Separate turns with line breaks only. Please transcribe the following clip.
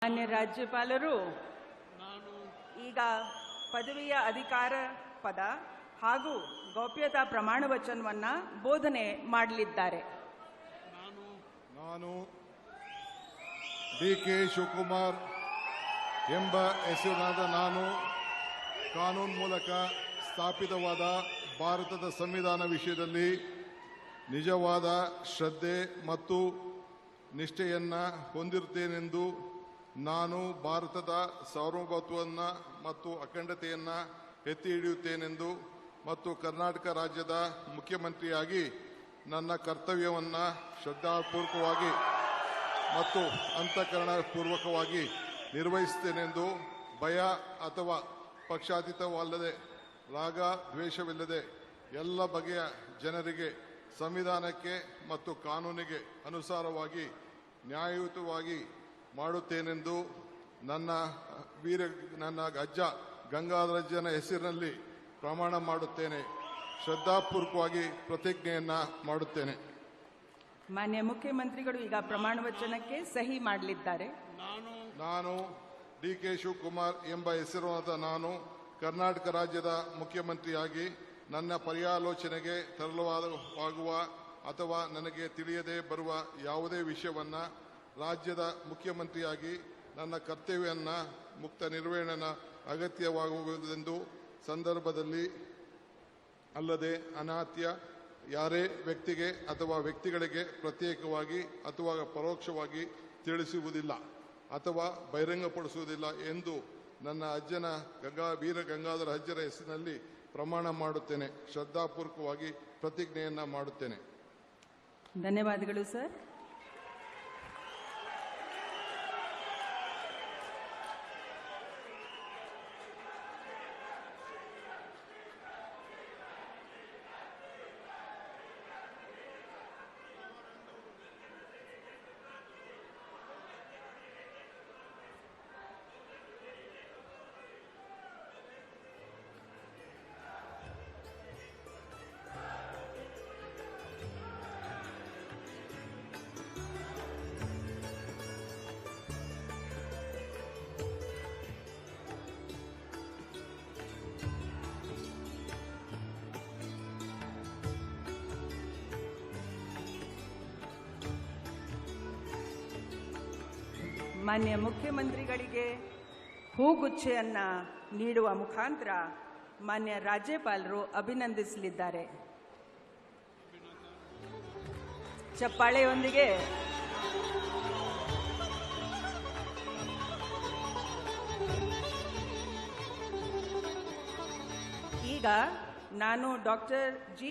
ಮಾನ್ಯ ರಾಜ್ಯಪಾಲರು ಈಗ ಪದವಿಯ ಅಧಿಕಾರ ಪದ ಹಾಗೂ ಗೌಪ್ಯತಾ ಪ್ರಮಾಣ ವಚನವನ್ನು ಬೋಧನೆ ಮಾಡಲಿದ್ದಾರೆ.
ನಾನು ಡಿ.ಕೆ. ಶಿವಕುಮಾರ್ ಎಂಬ ಹೆಸರಿನಾದ ನಾನು ಕಾನೂನು ಮೂಲಕ ಸ್ಥಾಪಿತವಾದ ಭಾರತದ ಸಂವಿಧಾನ ವಿಷಯದಲ್ಲಿ ನಿಜವಾದ ಶ್ರದ್ಧೆ ಮತ್ತು ನಿಷ್ಠೆಯನ್ನು ಹೊಂದಿರುತ್ತೇನೆಂದು ನಾನು ಭಾರತದ ಸಾರ್ವಭೌಮತ್ವವನ್ನು ಮತ್ತು ಅಖಂಡತೆಯನ್ನು ಎತ್ತಿ ಹಿಡಿಯುತ್ತೇನೆಂದು ಮತ್ತು ಕರ್ನಾಟಕ ರಾಜ್ಯದ ಮುಖ್ಯಮಂತ್ರಿಯಾಗಿ ನನ್ನ ಕರ್ತವ್ಯವನ್ನು ಶ್ರದ್ಧಾಪೂರ್ವಕವಾಗಿ ಮತ್ತು ಅಂತಃಕರಣಪೂರ್ವಕವಾಗಿ ನಿರ್ವಹಿಸುತ್ತೇನೆಂದು ಭಯ ಅಥವಾ ಪಕ್ಷಾತೀತವಲ್ಲದೆ ರಾಗ ದ್ವೇಷವಿಲ್ಲದೆ ಎಲ್ಲ ಬಗೆಯ ಜನರಿಗೆ ಸಂವಿಧಾನಕ್ಕೆ ಮತ್ತು ಕಾನೂನಿಗೆ ಅನುಸಾರವಾಗಿ ನ್ಯಾಯಯುತವಾಗಿ ಮಾಡುತ್ತೇನೆಂದು ನನ್ನ ಅಜ್ಜ ಗಂಗಾಧರಜ್ಜನ ಹೆಸರಿನಲ್ಲಿ ಪ್ರಮಾಣ ಮಾಡುತ್ತೇನೆ. ಶ್ರದ್ಧಾಪೂರ್ವಕವಾಗಿ ಪ್ರತಿಜ್ಞೆಯನ್ನ ಮಾಡುತ್ತೇನೆ.
ಮಾನ್ಯ ಮುಖ್ಯಮಂತ್ರಿಗಳು ಈಗ ಪ್ರಮಾಣ ವಚನಕ್ಕೆ ಸಹಿ ಮಾಡಲಿದ್ದಾರೆ.
ನಾನು ಡಿ.ಕೆ. ಶಿವಕುಮಾರ್ ಎಂಬ ಹೆಸರಾದ ನಾನು ಕರ್ನಾಟಕ ರಾಜ್ಯದ ಮುಖ್ಯಮಂತ್ರಿಯಾಗಿ ನನ್ನ ಪರ್ಯಾಲೋಚನೆಗೆ ತರಲಾಗುವ ಅಥವಾ ನನಗೆ ತಿಳಿಯದೆ ಬರುವ ಯಾವುದೇ ವಿಷಯವನ್ನು ರಾಜ್ಯದ ಮುಖ್ಯಮಂತ್ರಿಯಾಗಿ ನನ್ನ ಕರ್ತವ್ಯವನ್ನು ಮುಕ್ತ ನಿರ್ವಹಣೆ ಅಗತ್ಯವಾಗುವುದೆಂದು ಸಂದರ್ಭದಲ್ಲಿ ಅಲ್ಲದೆ ಅನಾತ್ಯ ಯಾರೇ ವ್ಯಕ್ತಿಗೆ ಅಥವಾ ವ್ಯಕ್ತಿಗಳಿಗೆ ಪ್ರತ್ಯೇಕವಾಗಿ ಅಥವಾ ಪರೋಕ್ಷವಾಗಿ ತಿಳಿಸುವುದಿಲ್ಲ ಅಥವಾ ಬಹಿರಂಗಪಡಿಸುವುದಿಲ್ಲ ಎಂದು ನನ್ನ ಅಜ್ಜನ ವೀರ ಗಂಗಾಧರ ಅಜ್ಜರ ಹೆಸರಿನಲ್ಲಿ ಪ್ರಮಾಣ ಮಾಡುತ್ತೇನೆ. ಶ್ರದ್ಧಾಪೂರ್ವಕವಾಗಿ ಪ್ರತಿಜ್ಞೆಯನ್ನ ಮಾಡುತ್ತೇನೆ.
ಧನ್ಯವಾದಗಳು ಸರ್. ಮಾನ್ಯ ಮುಖ್ಯಮಂತ್ರಿಗಳಿಗೆ ಹೂಗುಚ್ಛೆಯನ್ನ ನೀಡುವ ಮುಖಾಂತರ ಮಾನ್ಯ ರಾಜ್ಯಪಾಲರು ಅಭಿನಂದಿಸಲಿದ್ದಾರೆ. ಚಪ್ಪಾಳೆಯೊಂದಿಗೆ ಈಗ ನಾನು ಡಾಕ್ಟರ್ ಜಿ